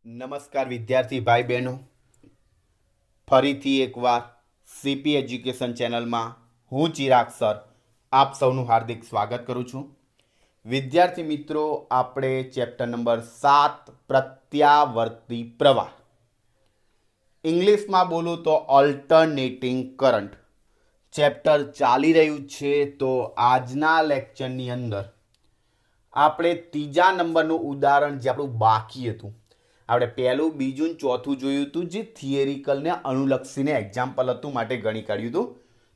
નમસ્કાર વિદ્યાર્થી ભાઈ બહેનો, ફરીથી એકવાર સીપી એજ્યુકેશન ચેનલમાં હું ચિરાગ સર આપ સૌનું હાર્દિક સ્વાગત કરું છું. વિદ્યાર્થી મિત્રો, આપણે ચેપ્ટર નંબર 7 પ્રત્યાવર્તી પ્રવાહ, ઇંગ્લિશમાં બોલું તો ઓલ્ટરનેટિંગ કરંટ ચેપ્ટર ચાલી રહ્યું છે. તો આજના લેક્ચરની અંદર આપણે ત્રીજા નંબરનું ઉદાહરણ જે આપણું બાકી હતું, આપણે પહેલું, બીજું ને ચોથું જોયું હતું, જે થિયરિકલને અનુલક્ષીને એક્ઝામ્પલ હતું માટે ગણી કાઢ્યું હતું.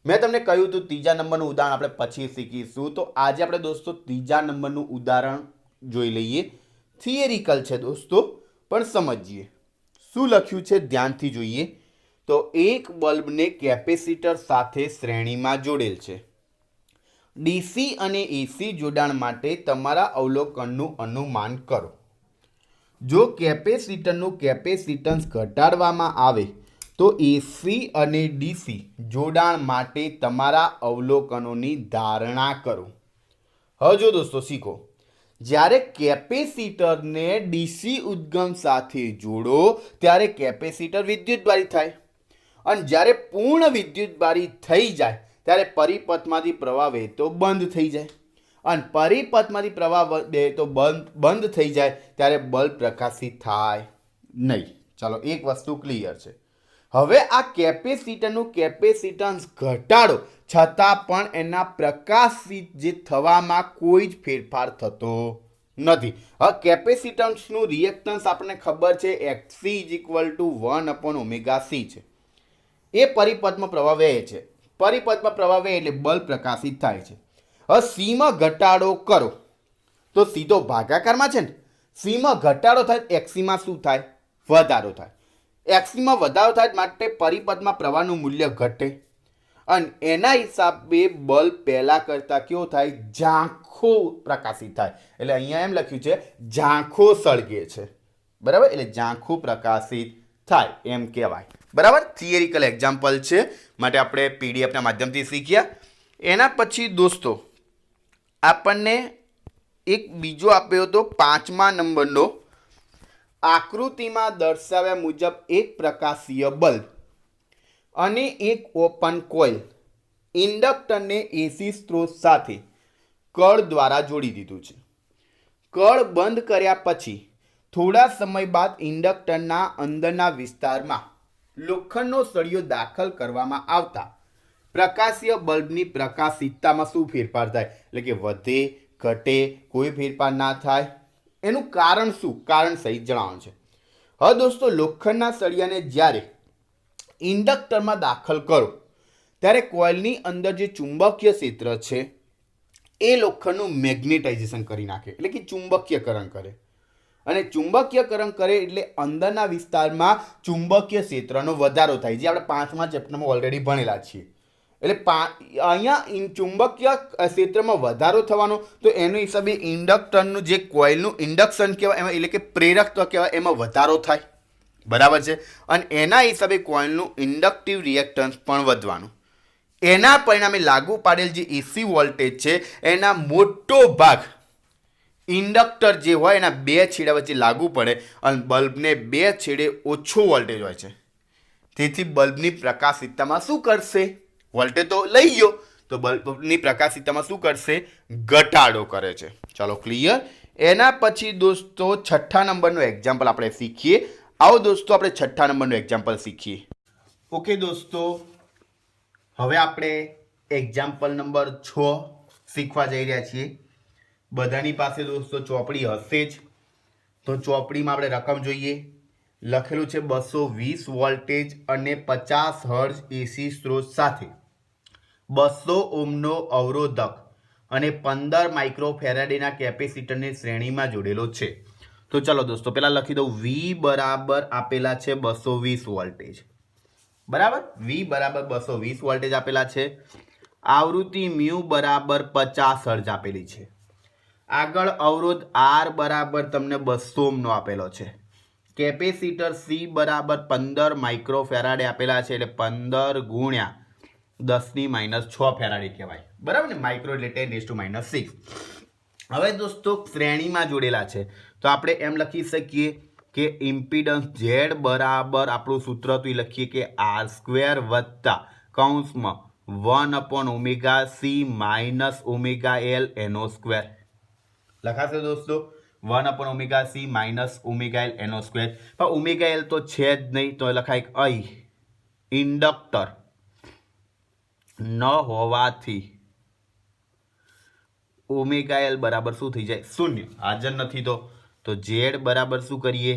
મેં તમને કહ્યું હતું ત્રીજા નંબરનું ઉદાહરણ આપણે પછી શીખીશું. તો આજે આપણે દોસ્તો ત્રીજા નંબરનું ઉદાહરણ જોઈ લઈએ. થિયરિકલ છે દોસ્તો, પણ સમજીએ શું લખ્યું છે, ધ્યાનથી જોઈએ. તો એક બલ્બને કેપેસિટર સાથે શ્રેણીમાં જોડેલ છે. ડીસી અને એસી જોડાણ માટે તમારા અવલોકનનું અનુમાન કરો. જો કેપેસિટરનું કેપેસિટન્સ ઘટાડવામાં આવે તો એસી અને ડીસી જોડાણ માટે તમારા અવલોકનોની ધારણા કરો. હવે જો દોસ્તો શીખો, જ્યારે કેપેસિટરને ડીસી ઉદ્ગમ સાથે જોડો ત્યારે કેપેસિટર વિદ્યુતભારી થાય, અને જ્યારે પૂર્ણ વિદ્યુતભારી થઈ જાય ત્યારે પરિપથમાંથી પ્રવાહ વહેતો બંધ થઈ જાય, અને પરિપથમાંથી પ્રવાહ વહેતો બંધ થઈ જાય ત્યારે બલ્બ પ્રકાશિત થાય નહીં. ચાલો, એક વસ્તુ ક્લિયર છે. હવે આ કેપેસિટરનું કેપેસિટન્સ ઘટાડો છતાં પણ એના પ્રકાશિત જે થવામાં કોઈ જ ફેરફાર થતો નથી. હવે કેપેસિટન્સનું રિએક્ટન્સ આપણને ખબર છે, XC = 1/ωc છે. એ પરિપથમાં પ્રવાહ વહે છે. પરિપથમાં પ્રવાહ વહે એટલે બલ્બ પ્રકાશિત થાય છે. હવે સીમાં ઘટાડો કરો તો સીધો ભાગાકારમાં છે ને, સીમાં ઘટાડો થાય એક્સીમાં શું થાય? વધારો થાય. એક્સીમાં વધારો થાય માટે પરિપથમાં પ્રવાહનું મૂલ્ય ઘટે, અને એના હિસાબે બલ્બ પહેલા કરતા કેવો થાય? ઝાંખો પ્રકાશિત થાય. એટલે અહીંયા એમ લખ્યું છે ઝાંખો સળગે છે, બરાબર? એટલે ઝાંખું પ્રકાશિત થાય એમ કહેવાય, બરાબર? થિયરિકલ એક્ઝામ્પલ છે માટે આપણે પીડીએફના માધ્યમથી શીખ્યા. એના પછી દોસ્તો આપણને એક બીજો આપ્યો હતો 5મા નંબરનો. આકૃતિમાં દર્શાવ્યા મુજબ એક પ્રકાશીય બલ્બ અને એક ઓપન કોઇલ ઇન્ડક્ટરને એસી સ્ત્રોત સાથે કળ દ્વારા જોડી દીધું છે. કળ બંધ કર્યા પછી થોડા સમય બાદ ઇન્ડક્ટરના અંદરના વિસ્તારમાં લોખંડનો સળિયો દાખલ કરવામાં આવતા પ્રકાશીય બલ્બની પ્રકાશિતતામાં શું ફેરફાર થાય? એટલે કે વધે, ઘટે, કોઈ ફેરફાર ના થાય. એનું કારણ શું? કારણ સહિત જણાવવાનું છે. હવે દોસ્તો, લોખંડના સળિયાને જ્યારે ઇન્ડક્ટરમાં દાખલ કરો ત્યારે કોઇલની અંદર જે ચુંબકીય ક્ષેત્ર છે એ લોખંડનું મેગ્નેટાઇઝેશન કરી નાખે, એટલે કે ચુંબકીયકરણ કરે. અને ચુંબકીયકરણ કરે એટલે અંદરના વિસ્તારમાં ચુંબકીય ક્ષેત્રનો વધારો થાય, જે આપણે 5મા ચેપ્ટરમાં ઓલરેડી ભણેલા છીએ. એટલે અહીંયા ચુંબકીય ક્ષેત્રમાં વધારો થવાનો, તો એના હિસાબે ઇન્ડક્ટરનું જે કોઇલનું ઇન્ડક્શન કહેવાય એમાં, એટલે કે પ્રેરકત્વ કહેવાય, એમાં વધારો થાય, બરાબર છે? અને એના હિસાબે કોઇલનું ઇન્ડક્ટિવ રિએક્ટન્સ પણ વધવાનું. એના પરિણામે લાગુ પાડેલ જે એસી વોલ્ટેજ છે એના મોટો ભાગ ઇન્ડક્ટર જે હોય એના બે છેડા વચ્ચે લાગુ પડે, અને બલ્બને બે છેડે ઓછો વોલ્ટેજ હોય છે. તેથી બલ્બની પ્રકાશિતતામાં શું કરશે? વોલ્ટેજ તો લઈ ગયો, તો બલ્બની પ્રકાશિતતામાં શું કરશે? ઘટાડો કરે છે. ચાલો, ક્લિયર. એના પછી દોસ્તો 6થા નંબરનું એક્ઝામ્પલ આપણે શીખીએ. આવો દોસ્તો, આપણે 6થા નંબરનું એક્ઝામ્પલ શીખીએ. ઓકે દોસ્તો, હવે આપણે એક્ઝામ્પલ નંબર 6 શીખવા જઈ રહ્યા છીએ. બધાની પાસે દોસ્તો ચોપડી હશે જ, તો ચોપડીમાં આપણે રકમ જોઈએ. લખેલું છે 220 વોલ્ટેજ અને 50 હર્ટ્ઝ એસી સ્ત્રોત સાથે 200 ઓહ્મનો અવરોધક અને 15 માઇક્રોફેરાડેના કેપેસિટરને શ્રેણીમાં જોડેલો છે. તો ચલો દોસ્તો, પહેલા લખી દઉં. V બરાબર આપેલા છે 220 વોલ્ટેજ, બરાબર? V બરાબર 220 વોલ્ટેજ આપેલા છે. આવૃત્તિ મ્યુ બરાબર 50 હર્ટ્ઝ આપેલી છે. આગળ અવરોધ R બરાબર તમને 200 ઓહ્મનો આપેલો છે. કેપેસિટર C બરાબર 15 માઇક્રોફેરાડે આપેલા છે, એટલે 15 ગુણ્યા 10⁻6 ફેરાડે કહેવાય, બરાબર ને? માઇક્રો એટલે 10⁻6. હવે દોસ્તો શ્રેણીમાં જોડેલા છે, તો આપણે એમ લખી શકીએ કે ઇમ્પિડન્સ ઝેડ બરાબર આપણું સૂત્ર તો એ લખીએ કે આર સ્ક્વેર વત્તા કૌંસમાં 1/ωc માઇનસ ઓમેગા એલ એનો સ્ક્વેર લખાશે દોસ્તો 1/ωc માઇનસ ઓમેગા એલ એનો સ્ક્વેર. પણ ઓમેગા એલ તો છે જ નહીં, તો લખાય અહીં ઇન્ડક્ટર ન હોવાથી ઓમેગા એલ બરાબર શું થઈ જાય? શૂન્ય. હાજર નથી તો ઝેડ બરાબર શું કરીએ?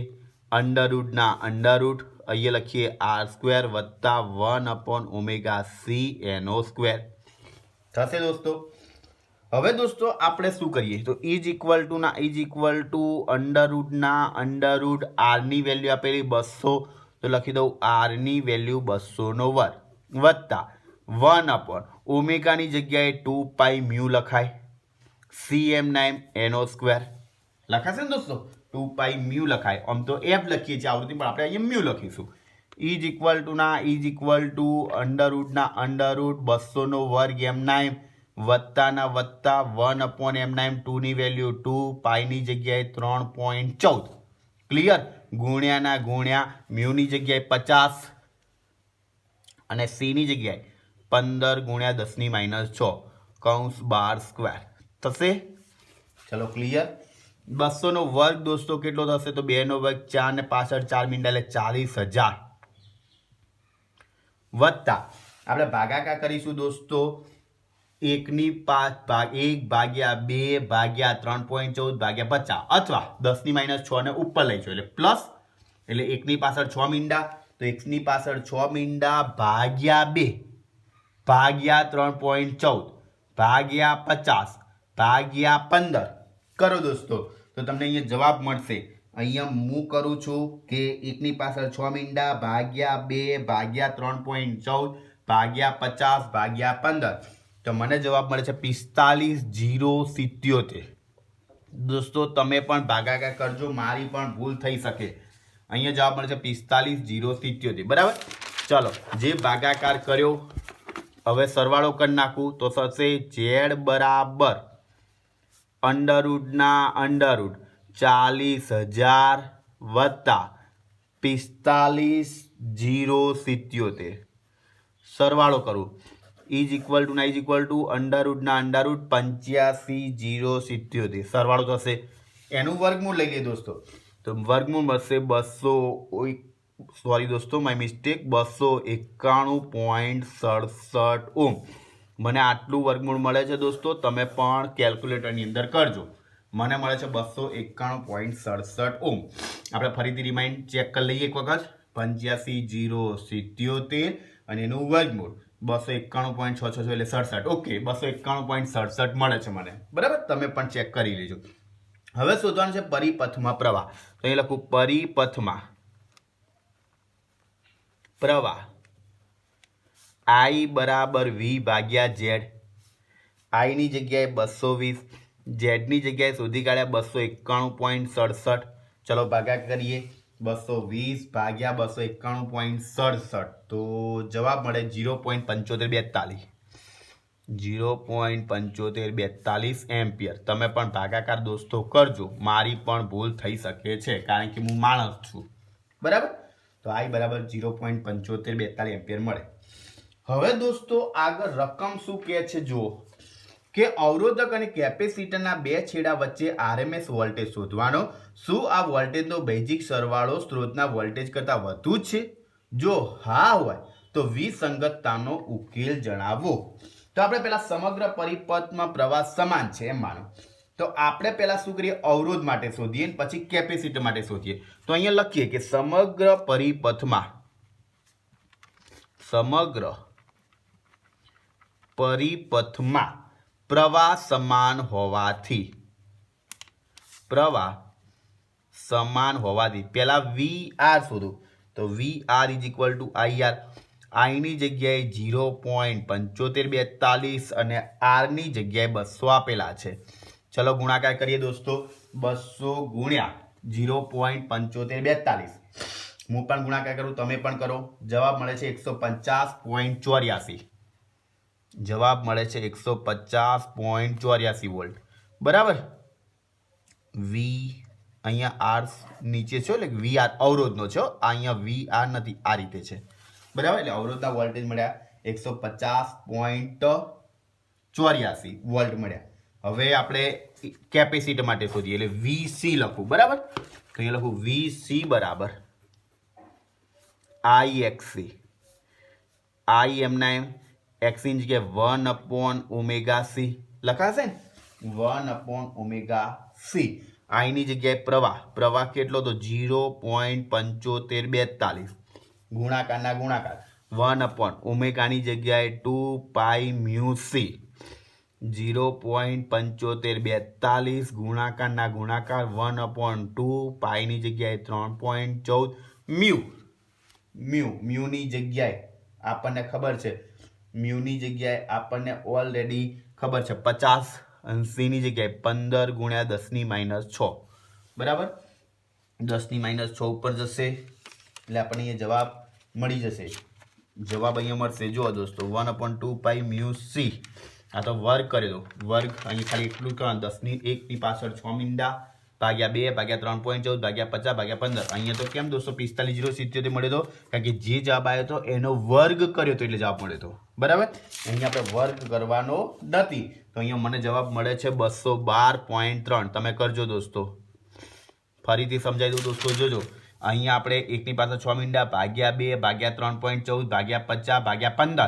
અંડરરૂટના અંડરરૂટ અહીંયા લખીએ આર સ્ક્વેર વત્તા 1/ωc એનો સ્ક્વેર થશે દોસ્તો. હવે દોસ્તો આપણે શું કરીએ? તો ઇઝ ઇક્વલ ટુ અંડરરૂટના અંડરરૂટ આરની વેલ્યુ આપેલી 200, તો લખી દઉં આરની વેલ્યુ 200 વર્ગ વત્તા 1/ઓમેગાની જગ્યાએ 2π મ્યુ લખાય cm9 એનો સ્ક્વેર લખાશે ને દોસ્તો? 2π મ્યુ લખાય. આમ તો એફ લખીએ છીએ આવૃત્તિ, પણ આપણે અહીંયા મ્યુ લખીશું. ઇઝ ઇક્વલ ટુ અંડરરૂટના અંડરરૂટ 200 વર્ગ m9 વત્તાના વત્તા 1/m9 2ની વેલ્યુ 2, પાઈની જગ્યાએ 3.14 ક્લિયર, ગુણ્યાના ગુણ્યા મ્યુની જગ્યાએ 50 અને સીની જગ્યાએ 15 ગુણ્યા 10⁻6 કૌંસ 12 સ્ક્વેર થશે. ચલો ક્લિયર. 200 વર્ગ દોસ્તો કેટલો થશે? તો 2 નો વર્ગ 4 ને પાછળ 4 મીંડા એટલે 40,000 વત્તા આપણે ભાગાકાર કરીશું દોસ્તો 1/5 ભાગ્યા 2 ભાગ્યા 3.14 ભાગ્યા 50 અથવા 10⁻6 ને ઉપર લઈશું એટલે પ્લસ, એટલે 1ની પાછળ 6 મીંડા, તો 1ની પાછળ 6 મીંડા ભાગ્યા 2 ભાગ્યા 3.14 ભાગ્યા 50 ભાગ્યા 15 કરો દોસ્તો, તો તમને અહીંયા જવાબ મળશે. અહીંયા હું કરું છું કે 1ની પાછળ 6 મીંડા ભાગ્યા 2 ભાગ્યા 3.14 ભાગ્યા 50 ભાગ્યા 15, તો મને જવાબ મળે છે 45,077. દોસ્તો તમે પણ ભાગાકાર કરજો, મારી પણ ભૂલ થઈ શકે. અહીંયા જવાબ મળે છે 45,077. બરાબર. ચલો જે ભાગાકાર કર્યો હવે સરવાળો કરી નાખું તો થશે ઝેડ બરાબર અંડરરૂટના અંડરરૂટ 40,000 વત્તા 45,077 સરવાળો કરું. ઇઝ ઇક્વલ ટુ અંડરરૂટના અંડરરૂટ 85,077 સરવાળો થશે. એનું વર્ગમૂળ લઈ લઈએ દોસ્તો, તો વર્ગમૂળ મળશે 291.67 ઓમ. મને આટલું વર્ગમૂળ મળે છે દોસ્તો, તમે પણ કેલ્ક્યુલેટરની અંદર કરજો. મને મળે છે 291.67 ઓમ. આપણે ફરીથી રિમાઇન્ડ ચેક કરી લઈએ એક વખત. 85,077 અને એનું વર્ગમૂળ 291.66 એટલે 67. ઓકે, 291.67 મળે છે મને. બરાબર, તમે પણ ચેક કરી લેજો. હવે શોધવાનું છે પરિપથમાં પ્રવાહ. તો અહીં લખું પરિપથમાં પ્રવાહ I બરાબર V ભાગ્યા Z. I ની જગ્યાએ 220, Z ની જગ્યાએ શોધી કાઢ્યા 291.67. ચલો ભાગાકાર કરીએ 220 ભાગ્યા 291.67, તો જવાબ મળે 0.7542 0.7542 એમ્પિયર. તમે પણ ભાગાકાર દોસ્તો કરજો, મારી પણ ભૂલ થઈ શકે છે કારણ કે હું માણસ છું. બરાબર. તો I બરાબર 0.7542 એમ્પિયર મળે. હવે દોસ્તો આગળ રકમ શું કહે છે જુઓ કે અવરોધક અને કેપેસિટરના બે છેડા વચ્ચે RMS વોલ્ટેજ શોધવાનો. શું આ વોલ્ટેજનો બેઝિક સરવાળો સ્ત્રોતના વોલ્ટેજ કરતાં વધુ છે? જો હા હોય તો વિસંગતતાનો ઉકેલ જણાવો. તો આપણે પહેલા સમગ્ર પરિપથમાં પ્રવાહ સમાન છે એમ માનો. તો આપણે પહેલા શું કરીએ? અવરોધ માટે શોધીએ, પછી કેપેસિટર માટે શોધીએ. તો અહીંયા લખીએ કે સમગ્ર પરિપથમાં પ્રવાહ સમાન હોવાથી પહેલા VR શોધો. તો VR is equal two IR. I ની જગ્યાએ 0.7542 અને R ની જગ્યાએ 200 આપેલા છે. ચલો ગુણાકાર કરીએ દોસ્તો. 200 ગુણ્યા 0.7542. હું પણ ગુણાકાર કરું, તમે પણ કરો. જવાબ મળે છે 150.84. જવાબ મળે છે 150.84 વોલ્ટ. બરાબર. V અહીંયા આર નીચે છે એટલે વી આર અવરોધનો છે, અહીંયા વી આર નથી, આ રીતે છે બરાબર. એટલે અવરોધના વોલ્ટેજ મળ્યા 150.84 વોલ્ટ મળ્યા. હવે આપણે કેપેસિટર માટે શોધીએ એટલે વીસી લખું બરાબર. તો અહીંયા લખું વીસી બરાબર આઈ એક્સી. આઈ એમના એમ, એક્સની જગ્યાએ 1/ωc લખાશે ને, 1/ωc. આઈની જગ્યાએ પ્રવાહ કેટલો તો 0.7542 ગુણાકારના ગુણાકાર 1/ωની જગ્યાએ 2πμc 0.7542 ગુણાકારના ગુણાકાર 1/2 ની જગ્યાએ 3.14 મ્યુની જગ્યાએ આપણને ખબર છે, મ્યુની જગ્યાએ આપણને ઓલરેડી ખબર છે 50 અને સીની જગ્યાએ 15 ગુણ્યા 10⁻6 બરાબર. 10⁻6 ઉપર જશે એટલે આપણને અહીંયા જવાબ મળી જશે. જવાબ અહીંયા મળશે, જુઓ દોસ્તો 1/2πμc. આ તો વર્ગ કરી દો, વર્ગ અહીં ખાલી એટલું કરવાનું, 10⁻1 પાછળ 6 મીંડા ભાગ્યા 2 ભાગ્યા 3.14 ભાગ્યા 50 ભાગ્યા 15. અહીંયા તો કેમ દોસ્તો 45,077 મળ્યો તો, કારણ કે જે જવાબ આવ્યો હતો એનો વર્ગ કર્યો હતો એટલે જવાબ મળ્યો હતો બરાબર. અહીંયા આપણે વર્ગ કરવાનો નથી, તો અહીંયા મને જવાબ મળે છે 212.3. તમે કરજો દોસ્તો, ફરીથી સમજાવી દઉં દોસ્તો, જોજો. અહીંયા આપણે 1 પાછળ 6 મીંડા ભાગ્યા 2 ભાગ્યા 3.14 ભાગ્યા 50 ભાગ્યા 15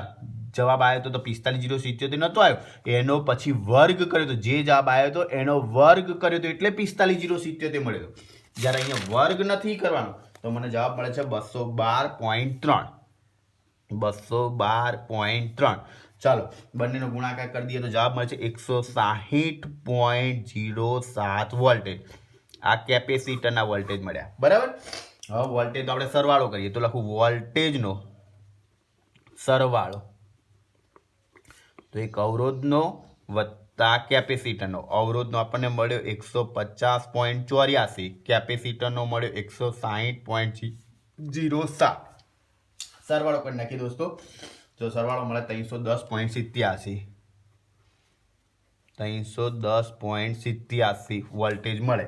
જવાબ આવ્યો તો 45,077 નતો આવ્યો, એનો પછી વર્ગ કર્યો તો, જે જવાબ આવ્યો હતો એનો વર્ગ કર્યો તો એટલે 45,077 મળ્યો. જ્યારે અહીંયા વર્ગ નથી કરવાનો તો મને જવાબ મળે છે 212.3. 212.3. ચાલો બંનેનો ગુણાકાર કરી દઈએ તો જવાબ મળે છે 160.07 વોલ્ટેજ. આ કેપેસિટરના વોલ્ટેજ મળ્યા બરાબર. હવે વોલ્ટેજ આપણે સરવાળો કરીએ તો લખું વોલ્ટેજનો સરવાળો, તો એક અવરોધનો વત્તા કેપેસિટરનો. અવરોધનો આપણને મળ્યો 150.84, કેપેસિટરનો મળ્યો 160.07. સરવાળો કરી નાખીએ દોસ્તો, તો સરવાળો મળે 310.87. 310.87 વોલ્ટેજ મળે.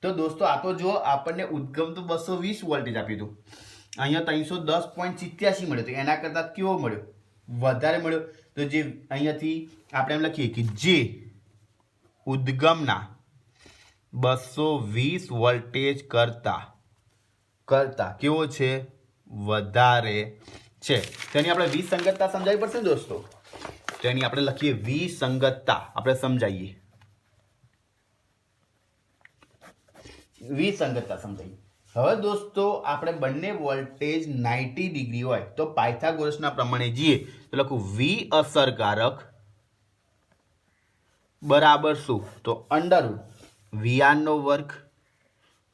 તો દોસ્તો આ તો જો આપણને ઉદ્ગમ તો 220 વોલ્ટેજ આપ્યું હતું, અહીંયા 310.87 મળ્યો, તો એના કરતાં કેવો મળ્યો, વધારે મળ્યો. તો જે અહીંયાથી આપણે એમ લખીએ કે જે ઉદ્ગમના 220 વોલ્ટેજ કરતા કેવો છે, વધારે છે. તેની આપણે વિસંગતતા સમજાવવી પડશે ને દોસ્તો, તેની આપણે લખીએ વિસંગતતા, આપણે સમજાવીએ વિસંગતતા સમજાવીએ. હવે દોસ્તો આપણે બંને વોલ્ટેજ 90 ડિગ્રી હોય તો પાયથાગોરસના પ્રમાણે જઈએ તો લખું વી અસરકારક બરાબર શું, તો અંડરરૂટ VR નો વર્ગ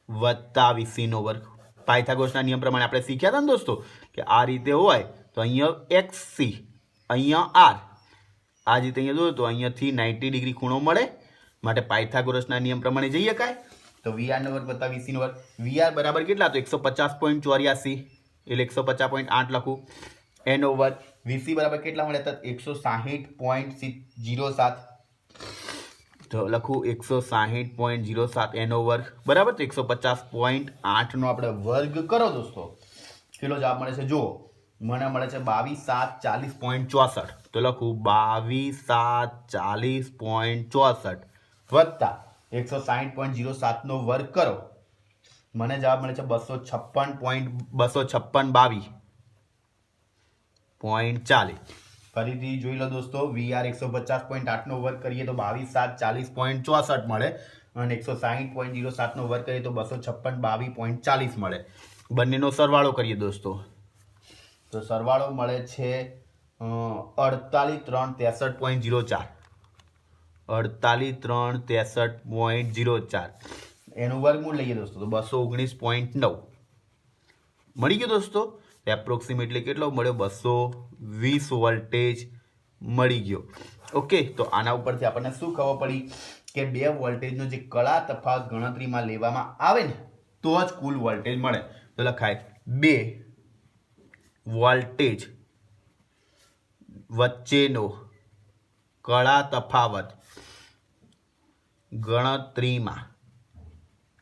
વત્તા VC નો વર્ગ. પાયથાગોરસના નિયમ પ્રમાણે આપણે શીખ્યા હતા ને દોસ્તો કે આ રીતે હોય તો અહીંયા XC, અહીંયા R, આ રીતે અહીંયા જોયું તો અહીંયાથી 90 ડિગ્રી ખૂણો મળે, માટે પાયથાગોરસના નિયમ પ્રમાણે જઈએ કાંઈ તો VR નો વર્ગ વત્તા VC નો વર્ગ. VR બરાબર કેટલા, તો 150.84 એટલે 150.8 લખું, એનો વર્ગ. VC બરાબર કેટલા મળે તો 160.07, તો લખું 160.07 એનો વર્ગ બરાબર. તો 150.8 નો આપણે વર્ગ કરો દોસ્તો, કેટલો જવાબ મળે છે જુઓ, મને મળે છે 22,740.64. તો લખું 22,740.64 વત્તા 160.07 નો વર્ગ કરો, મને જવાબ મળે છે 256.40. ફરીથી જોઈ લો દોસ્તો, VR 150.8 નો વર્ગ કરીએ તો 22,740.64 મળે, અને 160.07 નો વર્ગ કરીએ તો 256.22.40 મળે. બંનેનો સરવાળો કરીએ દોસ્તો, તો સરવાળો મળે છે 48,363.04. 48,363.04 એનું વર્ગમૂળ લઈએ દોસ્તો તો 219.9 મળી ગયો દોસ્તો. એપ્રોક્સિમેટલી કેટલો મળ્યો, 220 વોલ્ટેજ મળી ગયો. ઓકે, તો આના ઉપરથી આપણને શું ખબર પડી કે બે વોલ્ટેજનો જે કળા તફાવત ગણતરીમાં લેવામાં આવે ને તો જ કુલ વોલ્ટેજ મળે. તો લખાય બે વોલ્ટેજ વચ્ચેનો કળા તફાવત ગણતરીમાં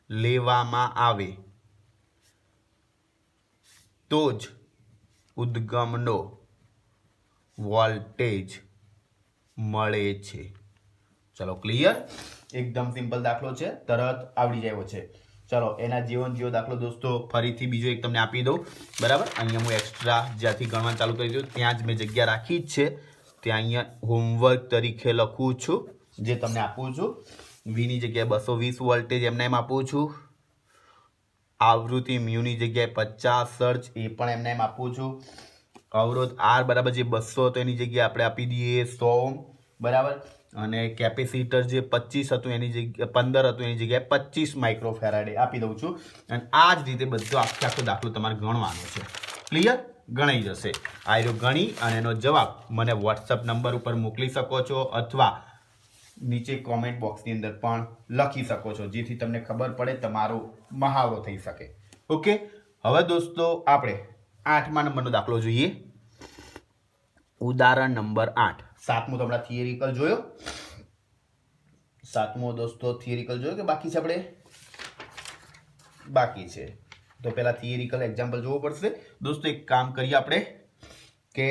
લેવામાં આવે તો જ ઉદ્ગમનો વોલ્ટેજ મળે છે. ચલો ક્લિયર, એકદમ સિમ્પલ દાખલો છે, તરત આવડી જાય છે. ચલો એના જેવો દાખલો દોસ્તો ફરીથી બીજો એક તમને આપી દઉં. બરાબર, અહીંયા હું એક્સ્ટ્રા જ્યાંથી ગણવાનું ચાલુ કરી દઉં ત્યાં જ મેં જગ્યા રાખી જ છે, ત્યાં અહીંયા હોમવર્ક તરીકે લખું છું, જે તમને આપું છું. વીની જગ્યાએ 220 વોલ્ટેજ એમને એમ આપું છું. આવૃત્તિ મ્યુની જગ્યાએ 50 સર્ચ એ પણ એમને એમ આપું છું. અવરોધ આર બરાબર જે 200 હતો એની જગ્યાએ આપણે આપી દઈએ 100 ઓહ્મ. બરાબર, અને કેપેસિટર જે 25 હતું એની જગ્યાએ 15 હતું એની જગ્યાએ 25 માઇક્રોફેરાડે આપી દઉં છું. અને આ જ રીતે બધો આખો દાખલો તમારે ગણવાનો છે. ક્લિયર, ગણાઈ જશે. આ રહ્યો ગણી અને એનો જવાબ મને વોટ્સઅપ નંબર ઉપર મોકલી શકો છો અથવા નીચે કોમેન્ટ બોક્સની અંદર પણ લખી શકો છો, જેથી તમને ખબર પડે, તમારો મહાવરો થઈ શકે. ઓકે, હવે દોસ્તો આપણે 8મા નંબરનો દાખલો જોઈએ. ઉદાહરણ નંબર 8. 7મો તો આપણા થિયરિકલ જોયો. 7મો દોસ્તો થિયરિકલ જોયો કે બાકી છે? આપણે બાકી છે, તો પહેલા થિયરિકલ એક્ઝામ્પલ જોવું પડશે. દોસ્તો એક કામ કરીએ આપણે કે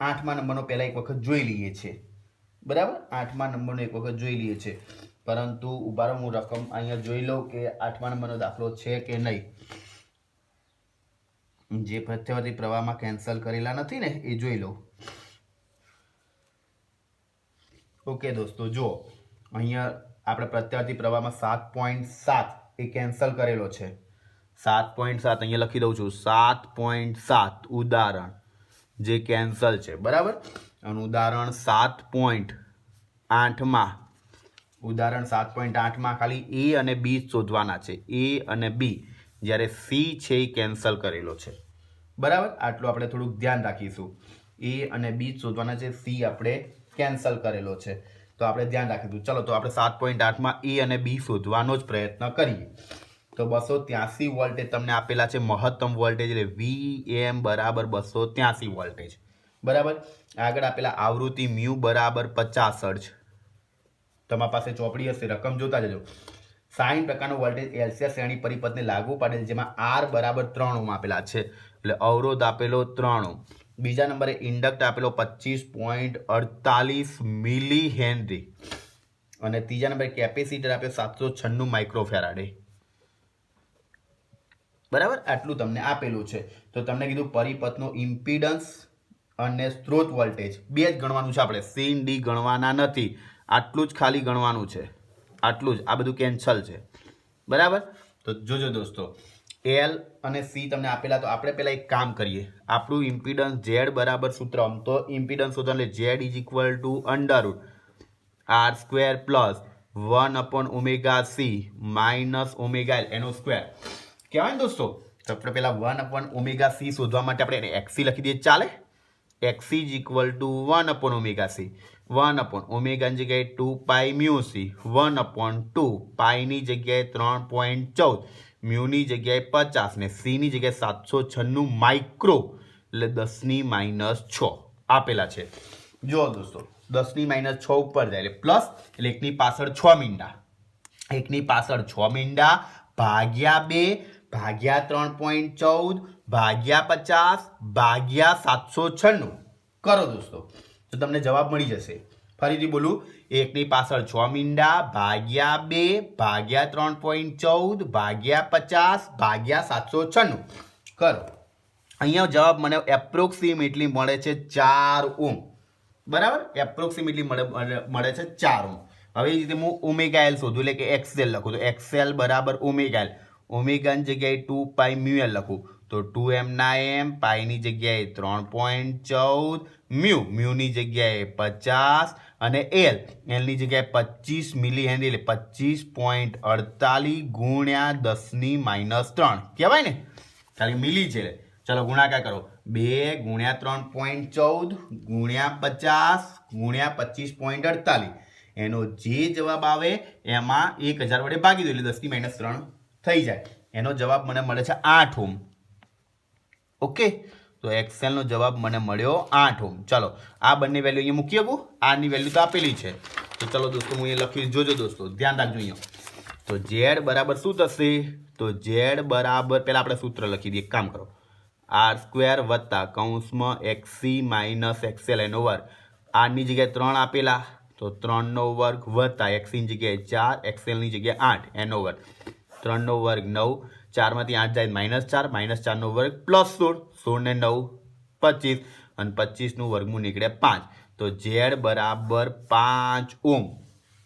8મા નંબરનો પહેલા એક વખત જોઈ લઈએ છીએ. બરાબર, 8મા નંબરનો એક વખત જોઈ લઈએ છીએ, પરંતુ ઉભા રહો, હું રકમ અહીંયા જોઈ લઉં કે 8મા નંબરનો દાખલો છે કે નહીં. જે પ્રત્યાવર્તી પ્રવાહમાં કેન્સલ કરેલા નથી ને એ જોઈ લઉં. ઓકે દોસ્તો, જો અહીંયા આપણે પ્રત્યાવર્તી પ્રવાહમાં 7.7 એ કેન્સલ કરેલો છે. 7.7 અહીંયા લખી દઉં છું. 7.7 ઉદાહરણ જે કેન્સલ છે. બરાબર, અને ઉદાહરણ 7.8માં ખાલી એ અને બી શોધવાના છે. એ અને બી, જ્યારે સી છે એ કેન્સલ કરેલો છે. બરાબર, આટલું આપણે થોડુંક ધ્યાન રાખીશું. એ અને બી શોધવાના છે, સી આપણે કેન્સલ કરેલો છે, તો આપણે ધ્યાન રાખીશું. ચલો, તો આપણે 7.8માં એ અને બી શોધવાનો જ પ્રયત્ન કરીએ. તો 283 વોલ્ટેજ તમને આપેલા છે, મહત્તમ વોલ્ટેજ એટલે VM બરાબર 283 વોલ્ટેજ. બરાબર, આગળ આપેલા આવૃત્તિ મ્યુ બરાબર 50 હર્ટ્ઝ. તમારી પાસે ચોપડી હશે, રકમ જોતા જજો. 60 ટકાનો વોલ્ટેજ એલસીઆર શ્રેણી પરિપથને લાગુ પાડેલ, જેમાં આર બરાબર 3 ઓહ્મ આપેલા છે, એટલે અવરોધ આપેલો 3 ઓહ્મ. બીજા નંબરે ઇન્ડક્ટર આપેલો 25.48 મિલી હેનરી, અને ત્રીજા નંબરે કેપેસિટર આપ્યો 796 માઇક્રોફેરાડે. બરાબર, આટલું તમને આપેલું છે. તો તમને કીધું પરિપથનો ઇમ્પિડન્સ અને સ્ત્રોત વોલ્ટેજ બે જ ગણવાનું છે. આપણે સી ડી ગણવાના નથી, આટલું જ ખાલી ગણવાનું છે. આટલું જ, આ બધું કેન્સલ છે. બરાબર, તો જોજો દોસ્તો, એલ અને સી તમને આપેલા, તો આપણે પહેલા એક કામ કરીએ. આપણું ઇમ્પિડન્સ ઝેડ બરાબર સૂત્ર, તો ઇમ્પિડન્સ શોધવાનું એટલે Z is equal to under root R square plus 1/ωc minus omega L એનો સ્ક્વેર કહેવાય ને દોસ્તો. તો આપણે પહેલા 1/ωc શોધવા માટે આપણે એક્સી લખી દઈએ, ચાલે? એક્સી ઇઝ ઇક્વલ ટુ 1/ωc. 1/ω ની જગ્યાએ 2π મ્યુ સી, 1/2 પાઈની જગ્યાએ 3.14, મ્યુની જગ્યાએ 50 ને સીની જગ્યાએ 796 માઇક્રો, એટલે 10⁻6 આપેલા છે. જો દોસ્તો, 10⁻6 ઉપર જાય એટલે પ્લસ, એટલે એકની પાછળ 6 મીંડા, એકની પાછળ 6 મીંડા ભાગ્યા 2 ભાગ્યા 3.14 ભાગ્યા 50 ભાગ્યા 796 કરો દોસ્તો, તો તમને જવાબ મળી જશે. ફરીથી બોલું, એકની પાછળ 6 મીંડા ભાગ્યા 2 ભાગ્યા 3.14 ભાગ્યા 50 ભાગ્યા 796 કરો. અહીંયા જવાબ મને એપ્રોક્સિમેટલી મળે છે 4 ઓહ્મ. બરાબર, એપ્રોક્સિમેટલી મળે છે 4 ઓહ્મ. હવે એ રીતે હું ઓમેગા એલ શોધું, એટલે કે એક્સએલ લખું, તો એક્સએલ બરાબર ઓમેગા એલ. ઓમેગાની જગ્યાએ 2π મ્યુ એલ લખું, તો 2m/m, પાઈની જગ્યાએ 3.14, મ્યુની જગ્યાએ 50 અને એલની જગ્યાએ 25 મિલી હેનરી, એટલે 25.48 ગુણ્યા 10⁻³ કહેવાય ને, ખાલી મિલી છે. ચલો ગુણાકાર કરો, 2 ગુણ્યા 3.14 ગુણ્યા 50 ગુણ્યા 25.48, એનો જે જવાબ આવે એમાં 1000 વડે ભાગી દો, એટલે 10⁻³ થઈ જાય. એનો જવાબ મને મળે છે 8 ઓહ્મ. ઓકે, તો એક્સએલનો જવાબ મને મળ્યો 8 ઓહ્મ. ચલો, આ બંને વેલ્યુ અહીંયા મૂકી શકું, આની વેલ્યુ તો આપેલી છે. તો ચલો દોસ્તો, હું એ લખી, જોજો દોસ્તો, ધ્યાન રાખજો. અહીંયા તો ઝેડ બરાબર શું થશે? તો ઝેડ બરાબર પહેલાં આપણે સૂત્ર લખી દઈએ. એક કામ કરો, r² વત્તા કૌંસમાં XC માઇનસ XL એનો વર્ગ. આરની જગ્યાએ 3 આપેલા તો 3નો વર્ગ વત્તા XCની જગ્યાએ 4, XLની જગ્યાએ 8 એનો વર્ગ. 3નો વર્ગ 9, 4માંથી 8 જાય -4, -4નો વર્ગ +16, 16 ને 9 25 અને 25નું વર્ગમૂળ નીકળે 5. તો ઝેડ બરાબર 5 ઓહ્મ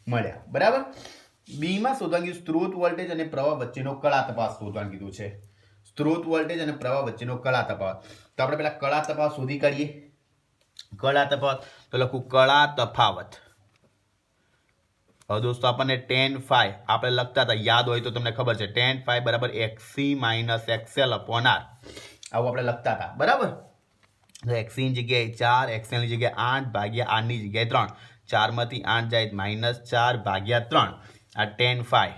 મળ્યા. બરાબર. બીમાં શોધવાનું કીધું સ્ત્રોત વોલ્ટેજ અને પ્રવાહ વચ્ચેનો કળા તફાવત શોધવાનું કીધું છે. સ્ત્રોત વોલ્ટેજ અને પ્રવાહ વચ્ચેનો કળા તફાવત. તો આપણે પહેલા કળા તફાવત શોધી કાઢીએ. કળા તફાવત તો લખું કળા તફાવત. હવે દોસ્તો આપણને tan phi આપણે લખતા હતા, યાદ હોય તો તમને ખબર છે, tan phi બરાબર XC minus XL upon R. આવું આપણે લખતા હતા. બરાબર. તો XCની જગ્યાએ 4, XLની જગ્યાએ 8 ભાગ્યા Rની જગ્યાએ 3. 4માંથી 8 જાય -4 ભાગ્યા 3. આ tan phi.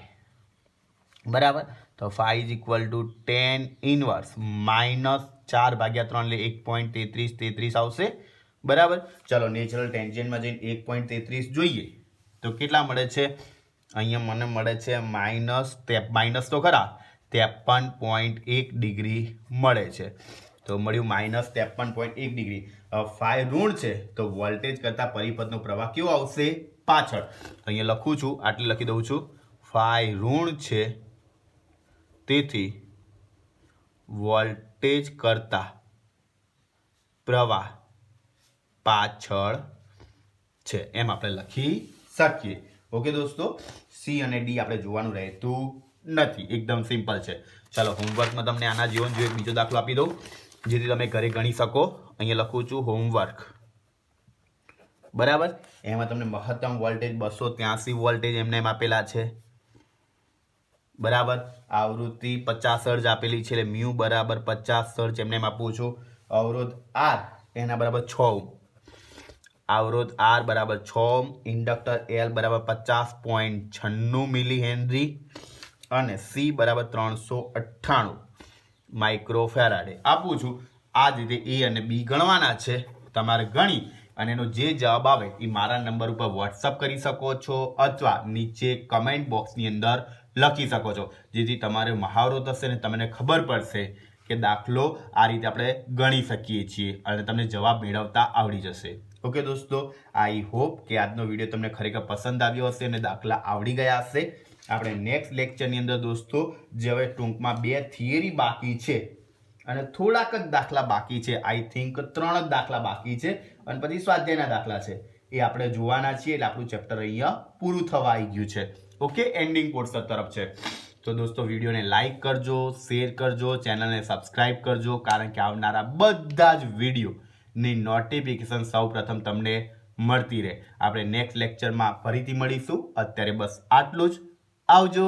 બરાબર. તો phi is equal two tan inverse -4 ભાગ્યા 3 એટલે 1.33 આવશે. બરાબર. ચલો નેચરલ ટેન્જન્ટમાં જઈને 1.33 જોઈએ તો કેટલા મળે છે? અહીંયા મને મળે છે માઇનસ તો ખરા 53.1 ડિગ્રી મળે છે. તો મળ્યું -53.1 ડિગ્રી. phi ઋણ છે તો વોલ્ટેજ કરતાં પરિપથનો પ્રવાહ કેવો આવશે? પાછળ. અહીંયા લખું છું, આટલી લખી દઉં છું. phi ઋણ છે તેથી વોલ્ટેજ કરતા પ્રવાહ પાછળ છે, એમ આપણે લખી શકીએ. ઓકે દોસ્તો, સી અને ડી આપણે જોવાનું રહેતું નથી, એકદમ સિમ્પલ છે. ચાલો હોમવર્કમાં તમને આના જેવો જો એક બીજો દાખલો આપી દઉં જેથી તમે ઘરે ગણી શકો. અહીંયા લખું છું હોમવર્ક. બરાબર. એમાં તમને મહત્તમ વોલ્ટેજ 283 વોલ્ટેજ એમને એમ આપેલા છે. બરાબર. આવૃત્તિ 50 હર્ટ્ઝ આપેલી છે એટલે મ્યુ બરાબર 50 હર્ટ્ઝ એમને એમ આપું છું. અવરોધ R એના બરાબર 6 ઓહ્મ. અવરોધ R બરાબર 6 ઓહ્મ. ઇન્ડક્ટર L બરાબર 50.96 મિલી હેનરી અને C બરાબર 398 માઇક્રોફેરાડે આપું છું. આ જ રીતે A અને B ગણવાના છે. તમારે ગણી અને એનો જે જવાબ આવે એ મારા નંબર ઉપર વોટ્સઅપ કરી શકો છો અથવા નીચે કમેન્ટ બોક્સની અંદર લખી શકો છો, જેથી તમારે મહાવરો થશે અને તમને ખબર પડશે કે દાખલો આ રીતે આપણે ગણી શકીએ છીએ અને તમને જવાબ મેળવતા આવડી જશે. ઓકે દોસ્તો, આઈ હોપ કે આજનો વિડીયો તમને ખરેખર પસંદ આવ્યો હશે અને દાખલા આવડી ગયા હશે. આપણે નેક્સ્ટ લેક્ચરની અંદર દોસ્તો જે હવે ટૂંકમાં 2 થિયરી બાકી છે અને થોડાક જ દાખલા બાકી છે, આઈ થિંક 3 જ દાખલા બાકી છે અને પછી સ્વાધ્યાયના દાખલા છે, એ આપણે જોવાના છીએ. એટલે આપણું ચેપ્ટર અહીંયા પૂરું થવા આવી ગયું છે. ઓકે, એન્ડિંગ પોર્શન તરફ છે. તો દોસ્તો વિડીયોને લાઈક કરજો, શેર કરજો, ચેનલને સબસ્ક્રાઈબ કરજો, કારણ કે આવનારા બધા જ વિડીયોની નોટિફિકેશન સૌ પ્રથમ તમને મળતી રહે. આપણે નેક્સ્ટ લેક્ચરમાં ફરીથી મળીશું. અત્યારે બસ આટલું જ. આવજો.